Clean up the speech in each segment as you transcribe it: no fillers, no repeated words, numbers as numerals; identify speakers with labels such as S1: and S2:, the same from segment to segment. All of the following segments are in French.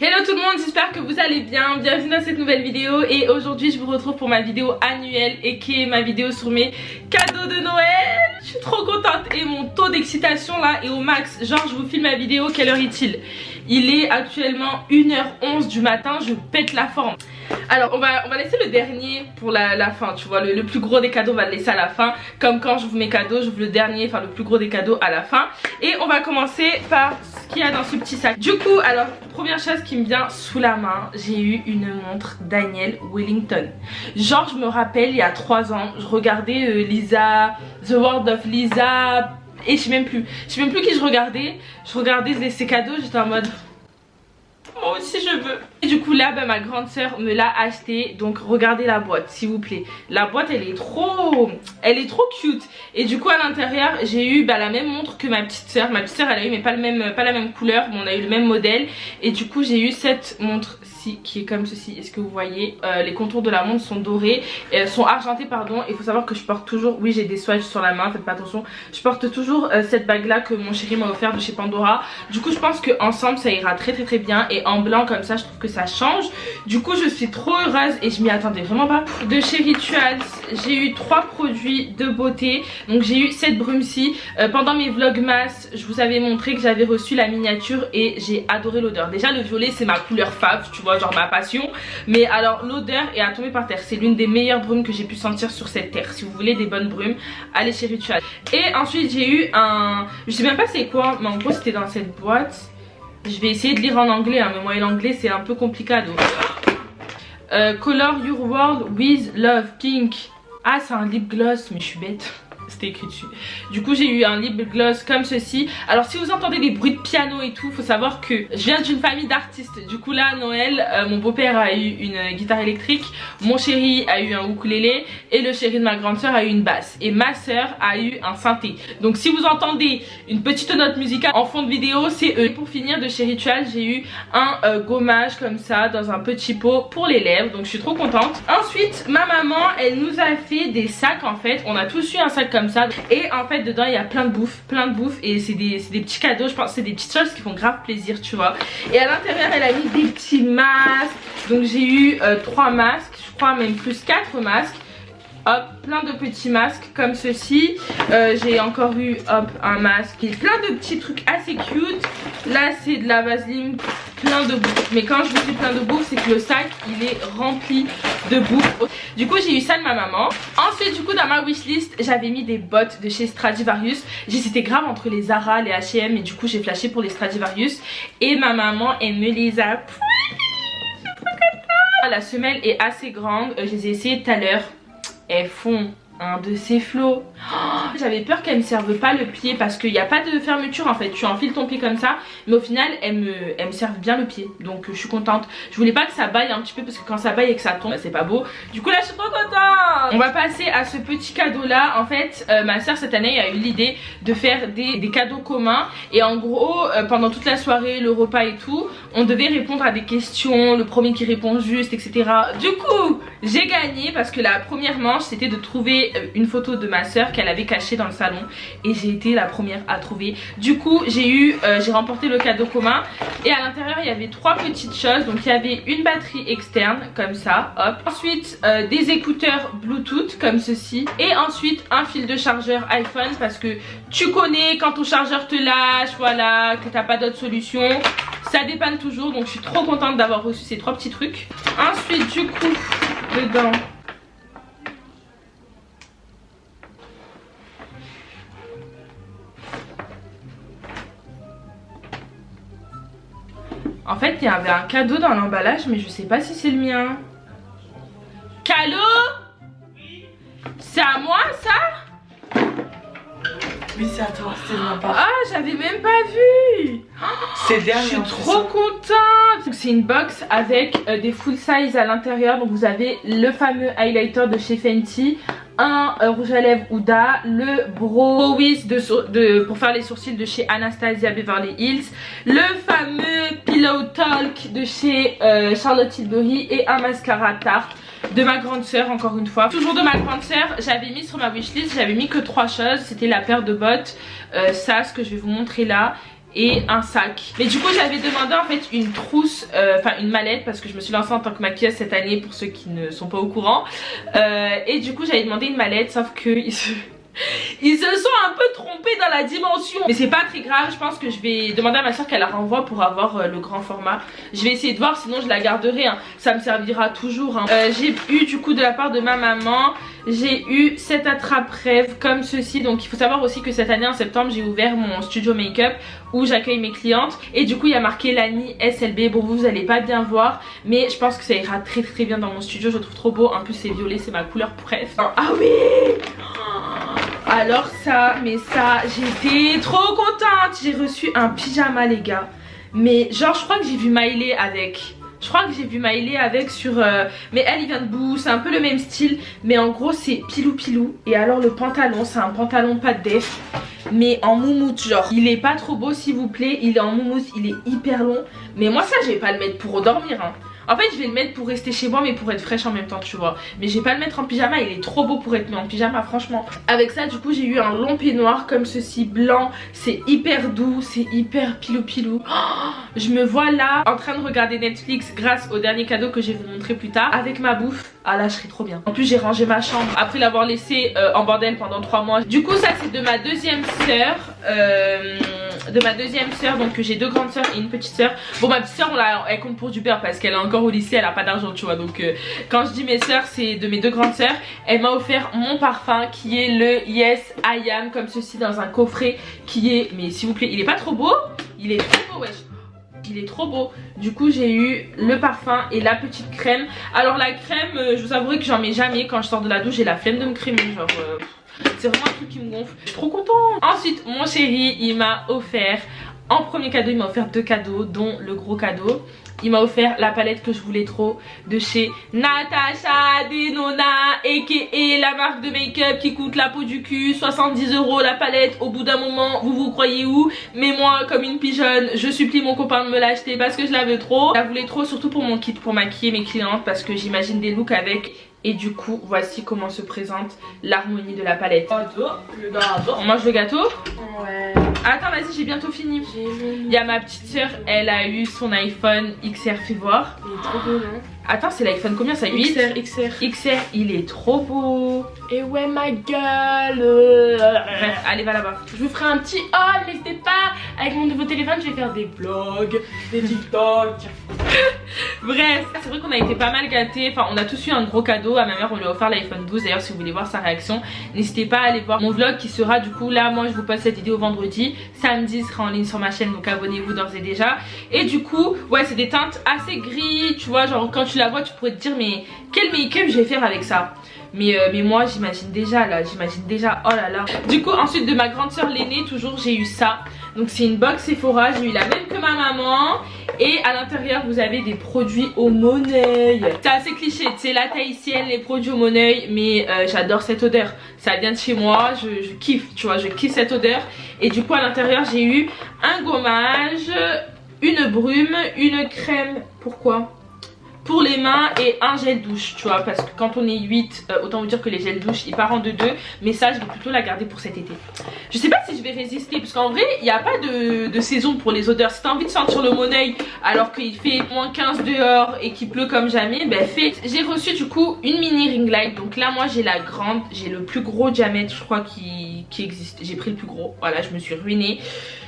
S1: Hello tout le monde, j'espère que vous allez bien, bienvenue dans cette nouvelle vidéo. Et aujourd'hui je vous retrouve pour ma vidéo annuelle et qui est ma vidéo sur mes cadeaux de Noël. Je suis trop contente et mon taux d'excitation là est au max. Genre je vous filme ma vidéo, quelle heure est-il? Il est actuellement 1h11 du matin, je pète la forme. Alors on va laisser le dernier pour la fin, tu vois, le plus gros des cadeaux on va le laisser à la fin. Comme quand j'ouvre mes cadeaux, j'ouvre le dernier, enfin le plus gros des cadeaux à la fin. Et on va commencer par ce qu'il y a dans ce petit sac. Du coup, alors première chose qui me vient sous la main, j'ai eu une montre Daniel Wellington. Genre je me rappelle il y a 3 ans, je regardais Lisa, The World of Lisa. Et je sais même plus qui je regardais ses cadeaux, j'étais en mode moi aussi je veux. Et du coup là ma grande soeur me l'a acheté. Donc regardez la boîte s'il vous plaît. La boîte elle est trop cute. Et du coup à l'intérieur j'ai eu la même montre que ma petite soeur. Ma petite soeur elle a eu mais pas la même couleur, mais on a eu le même modèle. Et du coup j'ai eu cette montre ci qui est comme ceci. Est-ce que vous voyez, les contours de la montre sont dorés, sont argentés pardon. Il faut savoir que je porte toujours, oui j'ai des swatchs sur la main, faites pas attention. Je porte toujours cette bague là que mon chéri m'a offert de chez Pandora. Du coup je pense que ensemble ça ira très bien. Et en blanc comme ça je trouve que ça change. Du coup je suis trop heureuse et je m'y attendais vraiment pas. De chez Rituals j'ai eu 3 produits de beauté. Donc j'ai eu cette brume-ci. Pendant mes vlogmas je vous avais montré que j'avais reçu la miniature et j'ai adoré l'odeur. Déjà le violet c'est ma couleur fave, tu vois, genre ma passion. Mais alors l'odeur est à tomber par terre. C'est l'une des meilleures brumes que j'ai pu sentir sur cette terre. Si vous voulez des bonnes brumes, allez chez Rituals. Et ensuite j'ai eu un, je sais même pas c'est quoi, mais en gros c'était dans cette boîte. Je vais essayer de lire en anglais, hein, mais moi l'anglais c'est un peu compliqué. Color your world with love pink. Ah c'est un lip gloss, mais je suis bête. C'était écrit dessus. Du coup j'ai eu un lip gloss comme ceci. Alors si vous entendez des bruits de piano et tout, faut savoir que je viens d'une famille d'artistes. Du coup là à Noël, mon beau-père a eu une guitare électrique, mon chéri a eu un ukulélé et le chéri de ma grande soeur a eu une basse. Et ma soeur a eu un synthé. Donc si vous entendez une petite note musicale en fond de vidéo, c'est eux. Et pour finir de chez Ritual, j'ai eu un gommage comme ça dans un petit pot pour les lèvres. Donc je suis trop contente. Ensuite ma maman elle nous a fait des sacs en fait. On a tous eu un sac comme ça et en fait dedans il y a plein de bouffe et c'est des petits cadeaux, je pense que c'est des petites choses qui font grave plaisir tu vois. Et à l'intérieur elle a mis des petits masques. Donc j'ai eu 3 masques, je crois même plus 4 masques. Hop, plein de petits masques comme ceci. J'ai encore eu hop un masque et plein de petits trucs assez cute. Là c'est de la vaseline, plein de bouffe. Mais quand je vous dis plein de bouffe, c'est que le sac il est rempli de bouffe. Du coup j'ai eu ça de ma maman. Ensuite du coup dans ma wishlist j'avais mis des bottes de chez Stradivarius. J'hésitais grave entre les Zara, les H&M et du coup j'ai flashé pour les Stradivarius. Et ma maman elle me les a pris. La semelle est assez grande, je les ai essayées tout à l'heure. Elles font un de ces flots. Oh, j'avais peur qu'elles ne servent pas le pied parce qu'il n'y a pas de fermeture en fait. Tu enfiles ton pied comme ça, mais au final elles me servent bien le pied. Donc je suis contente. Je voulais pas que ça baille un petit peu parce que quand ça baille et que ça tombe, c'est pas beau. Du coup là je suis trop contente. On va passer à ce petit cadeau là. En fait ma soeur cette année a eu l'idée de faire des cadeaux communs. Et en gros pendant toute la soirée, le repas et tout, on devait répondre à des questions. Le premier qui répond juste, etc. Du coup j'ai gagné parce que la première manche c'était de trouver une photo de ma soeur qu'elle avait cachée dans le salon et j'ai été la première à trouver. Du coup j'ai remporté le cadeau commun et à l'intérieur il y avait 3 petites choses. Donc il y avait une batterie externe comme ça, hop. Ensuite des écouteurs Bluetooth comme ceci et ensuite un fil de chargeur iPhone parce que tu connais quand ton chargeur te lâche, voilà, que t'as pas d'autre solution, ça dépanne toujours. Donc je suis trop contente d'avoir reçu ces 3 petits trucs. Ensuite du coup dedans en fait il y avait un cadeau dans l'emballage mais je sais pas si c'est le mien. Calo? C'est à moi ça?
S2: Oui c'est à toi, c'est de ma part.
S1: Ah j'avais même pas vu.
S2: C'est dernier.
S1: Je suis trop contente. C'est une box avec des full size à l'intérieur. Donc vous avez le fameux highlighter de chez Fenty, un rouge à lèvres Huda, le Brow Wiz pour faire les sourcils de chez Anastasia Beverly Hills, le fameux Pillow Talk de chez Charlotte Tilbury et un mascara Tarte de ma grande soeur, encore une fois. Toujours de ma grande soeur, j'avais mis sur ma wishlist, j'avais mis que 3 choses. C'était la paire de bottes, ça, ce que je vais vous montrer là, et un sac. Mais du coup j'avais demandé en fait une trousse, enfin une mallette, parce que je me suis lancée en tant que maquilleuse cette année pour ceux qui ne sont pas au courant. Et du coup j'avais demandé une mallette, sauf que ils se sont un peu trompés dans la dimension. Mais c'est pas très grave, je pense que je vais demander à ma soeur qu'elle la renvoie pour avoir le grand format. Je vais essayer de voir, sinon je la garderai, hein. Ça me servira toujours, hein. J'ai eu du coup de la part de ma maman, j'ai eu cet attrape-rêve comme ceci. Donc il faut savoir aussi que cette année en septembre j'ai ouvert mon studio make-up où j'accueille mes clientes. Et du coup il y a marqué Lani SLB. Bon vous allez pas bien voir, mais je pense que ça ira très très bien dans mon studio. Je le trouve trop beau, en plus c'est violet, c'est ma couleur préf. Ah oui. Alors ça, mais ça, j'étais trop contente. J'ai reçu un pyjama les gars. Mais genre je crois que j'ai vu Miley avec. Je crois que j'ai vu Miley avec sur... mais elle il vient de Boo, c'est un peu le même style. Mais en gros c'est pilou pilou. Et alors le pantalon, c'est un pantalon pas de def, mais en moumoute genre. Il est pas trop beau s'il vous plaît, il est en moumoute, il est hyper long. Mais moi ça je vais pas le mettre pour dormir hein. En fait je vais le mettre pour rester chez moi mais pour être fraîche en même temps tu vois. Mais je vais pas le mettre en pyjama, il est trop beau pour être mis en pyjama franchement. Avec ça du coup j'ai eu un long peignoir comme ceci blanc. C'est hyper doux, c'est hyper pilou pilou. Oh, je me vois là en train de regarder Netflix grâce au dernier cadeau que je vais vous montrer plus tard. Avec ma bouffe, ah là je serais trop bien. En plus j'ai rangé ma chambre après l'avoir laissé en bordel pendant 3 mois. Du coup ça c'est de ma deuxième sœur. Donc j'ai 2 grandes sœurs et une petite sœur. Bon ma petite sœur elle compte pour du beurre parce qu'elle est encore au lycée, elle a pas d'argent tu vois. Donc quand je dis mes sœurs c'est de mes 2 grandes sœurs. Elle m'a offert mon parfum qui est le Yes I Am comme ceci dans un coffret qui est, mais s'il vous plaît il est pas trop beau. Il est trop beau wesh. Il est trop beau. Du coup j'ai eu le parfum et la petite crème. Alors la crème je vous avouerai que j'en mets jamais. Quand je sors de la douche j'ai la flemme de me crémer genre c'est vraiment un truc qui me gonfle. Je suis trop contente. Ensuite mon chéri il m'a offert, en premier cadeau il m'a offert 2 cadeaux dont le gros cadeau. Il m'a offert la palette que je voulais trop de chez Natasha Denona aka la marque de make-up qui coûte la peau du cul, 70 € la palette. Au bout d'un moment vous croyez où? Mais moi comme une pigeonne je supplie mon copain de me l'acheter parce que je la veux trop. Je la voulais trop surtout pour mon kit pour maquiller mes clientes parce que j'imagine des looks avec. Et du coup voici comment se présente l'harmonie de la palette.
S2: Gâteau, le gâteau.
S1: On mange le gâteau?
S2: Ouais.
S1: Attends vas-y j'ai bientôt fini. Il y a ma petite soeur, elle a eu son iPhone XR, fais voir.
S2: Il est trop beau non?
S1: Attends c'est l'iPhone combien ça? 8? XR il est trop beau.
S2: Et ouais ma gueule.
S1: Bref allez va là-bas.
S2: Je vous ferai un petit haul, n'hésitez pas. Avec mon nouveau téléphone je vais faire des vlogs, des TikTok.
S1: Bref c'est vrai qu'on a été pas mal gâtés. Enfin on a tous eu un gros cadeau. À ma mère on lui a offert l'iPhone 12. D'ailleurs si vous voulez voir sa réaction n'hésitez pas à aller voir mon vlog qui sera du coup là. Moi je vous poste cette vidéo vendredi, samedi il sera en ligne sur ma chaîne donc abonnez-vous d'ores et déjà. Et du coup ouais c'est des teintes assez gris tu vois, genre quand tu la vois tu pourrais te dire mais quel make-up je vais faire avec ça. Mais moi j'imagine déjà là, oh là là. Du coup ensuite de ma grande soeur l'aînée toujours j'ai eu ça. Donc c'est une box Sephora, j'ai eu la même que ma maman. Et à l'intérieur vous avez des produits au Moneuil. C'est assez cliché, c'est la tahitienne, les produits au Moneuil. Mais j'adore cette odeur, ça vient de chez moi, je kiffe tu vois, je kiffe cette odeur. Et du coup à l'intérieur j'ai eu un gommage, une brume, une crème, pourquoi? Pour les mains et un gel douche tu vois, parce que quand on est 8 autant vous dire que les gels douche ils partent en 2-2. Mais ça je vais plutôt la garder pour cet été. Je sais pas si je vais résister parce qu'en vrai il n'y a pas de saison pour les odeurs. Si t'as envie de sentir le Moneuil alors qu'il fait moins 15 dehors et qu'il pleut comme jamais, ben fais. J'ai reçu du coup une mini ring light. Donc là moi j'ai la grande, j'ai le plus gros diamètre je crois qui existe. J'ai pris le plus gros, voilà je me suis ruinée.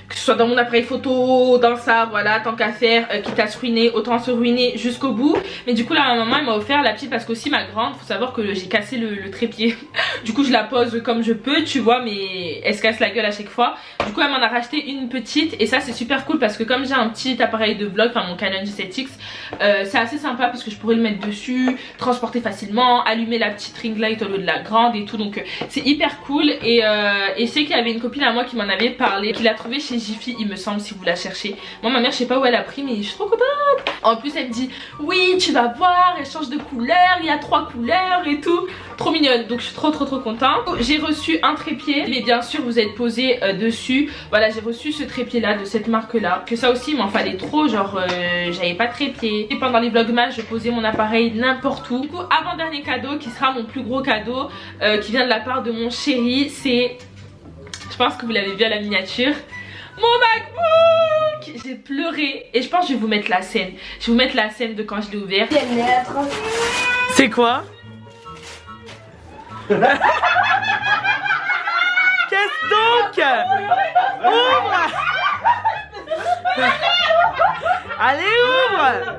S1: Que ce soit dans mon appareil photo, dans ça, voilà, tant qu'à faire, quitte à se ruiner, autant se ruiner jusqu'au bout. Mais du coup là ma maman elle m'a offert la petite parce qu'aussi ma grande, faut savoir que j'ai cassé le trépied. Du coup je la pose comme je peux tu vois, mais elle se casse la gueule à chaque fois. Du coup elle m'en a racheté une petite et ça c'est super cool parce que comme j'ai un petit appareil de vlog, enfin mon Canon G7X, c'est assez sympa parce que je pourrais le mettre dessus, transporter facilement, allumer la petite ring light au lieu de la grande et tout. Donc c'est hyper cool. Et je sais qu'il y avait une copine à moi qui m'en avait parlé, qui l'a trouvé chez Jiffy il me semble si vous la cherchez. Moi ma mère je sais pas où elle a pris mais je suis trop contente. En plus elle me dit oui tu vas voir elle change de couleur, il y a 3 couleurs et tout. Trop mignonne donc je suis trop contente. J'ai reçu un trépied mais bien sûr vous êtes posé dessus. Voilà j'ai reçu ce trépied là de cette marque là. Que ça aussi il m'en fallait trop genre j'avais pas de trépied. Et pendant les vlogmas je posais mon appareil n'importe où. Du coup avant dernier cadeau qui sera mon plus gros cadeau qui vient de la part de mon chéri, c'est, je pense que vous l'avez vu à la miniature, mon MacBook. J'ai pleuré et je pense que je vais vous mettre la scène. Je vais vous mettre la scène de quand je l'ai ouvert. C'est quoi? Qu'est-ce donc? Ouvre! Allez, ouvre!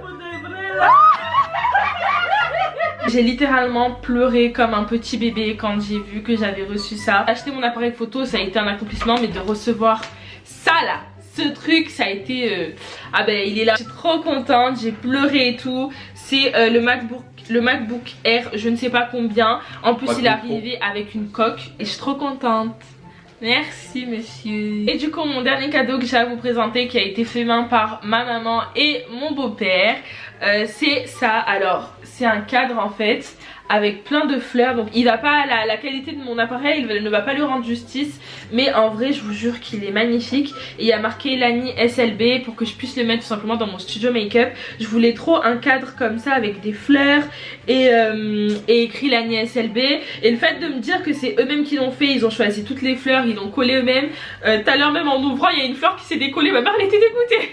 S1: J'ai littéralement pleuré comme un petit bébé quand j'ai vu que j'avais reçu ça. Acheter mon appareil photo, ça a été un accomplissement, mais de recevoir ça là, ce truc, ça a été... Ah ben il est là. Je suis trop contente, j'ai pleuré et tout. C'est le MacBook Air, je ne sais pas combien. En plus il est arrivé avec une coque et je suis trop contente. Merci monsieur. Et du coup mon dernier cadeau que j'ai à vous présenter, qui a été fait main par ma maman et mon beau-père, c'est ça. Alors c'est un cadre en fait avec plein de fleurs, donc il va pas, la qualité de mon appareil il ne va pas lui rendre justice, mais en vrai je vous jure qu'il est magnifique. Et il y a marqué Lani SLB pour que je puisse le mettre tout simplement dans mon studio make-up. Je voulais trop un cadre comme ça avec des fleurs et écrit Lani SLB. Et le fait de me dire que c'est eux-mêmes qui l'ont fait, ils ont choisi toutes les fleurs, ils l'ont collé eux-mêmes. Tout à l'heure même en ouvrant il y a une fleur qui s'est décollée, ma mère elle était dégoûtée.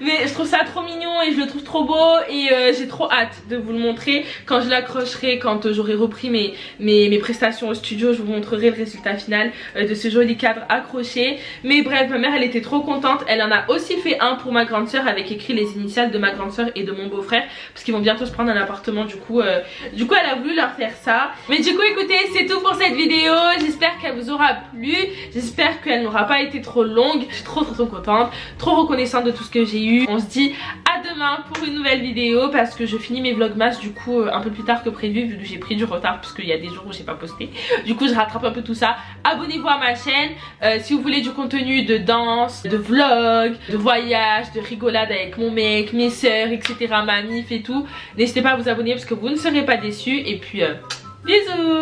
S1: Mais je trouve ça trop mignon et je le trouve trop beau et j'ai trop hâte de vous le montrer quand je l'accrocherai, quand j'aurai repris mes prestations au studio. Je vous montrerai le résultat final de ce joli cadre accroché. Mais bref, ma mère elle était trop contente. Elle en a aussi fait un pour ma grande soeur avec écrit les initiales de ma grande soeur et de mon beau-frère, parce qu'ils vont bientôt se prendre un appartement. Du coup elle a voulu leur faire ça. Mais du coup écoutez, c'est tout pour cette vidéo. J'espère qu'elle vous aura plu, j'espère qu'elle n'aura pas été trop longue. Je suis trop contente, trop reconnaissante de tout ce que j'ai eu. On se dit à demain pour une nouvelle vidéo, parce que je finis mes vlogmas du coup un peu plus tard que prévu, vu que j'ai pris du retard parce qu'il y a des jours où j'ai pas posté. Du coup je rattrape un peu tout ça. Abonnez-vous à ma chaîne si vous voulez du contenu de danse, de vlog, de voyage, de rigolade avec mon mec, mes soeurs, etc., ma mif et tout. N'hésitez pas à vous abonner parce que vous ne serez pas déçus. Et puis bisous.